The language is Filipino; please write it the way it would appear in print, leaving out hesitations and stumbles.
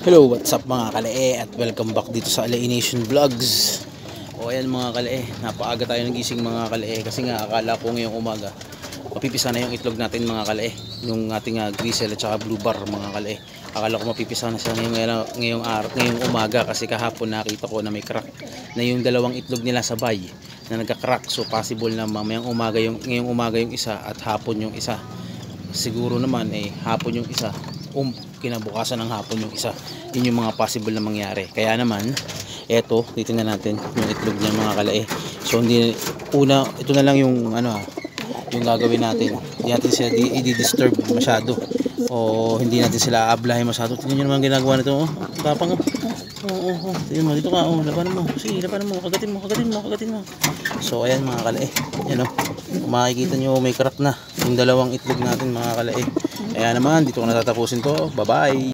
Hello, what's up mga kalae at welcome back dito sa Alae Nation Vlogs. O ayan mga kalae, napaaga tayo nagising mga kalae kasi nga akala ko ngayong umaga mapipisa na yung itlog natin mga kalae, yung ating grisel at saka blue bar mga kalae. Akala ko mapipisa na siya ngayong umaga kasi kahapon nakita ko na may crack na yung dalawang itlog nila sabay na nagka-crack, so possible na mamayang umaga ngayong umaga yung isa at hapon yung isa. Siguro naman hapon yung isa, kinabukasan ng hapon yung isa. Yun yung mga possible na mangyari. Kaya naman eto, titingnan natin yung itlog niya mga kalae. So ito na lang yung yung gagawin natin. Hindi natin sila i-disturb masyado o hindi natin sila aablahin masyado. Tingnan nyo naman ginagawa nito. Tapang. Tingnan mo, dito ka. Labanan mo. Sige, labanan mo. Kagatin mo. So ayan mga kalae. Yan makikita nyo may crack na yung dalawang itlog natin mga kalae. Kaya naman dito ko natatapusin to. Bye bye.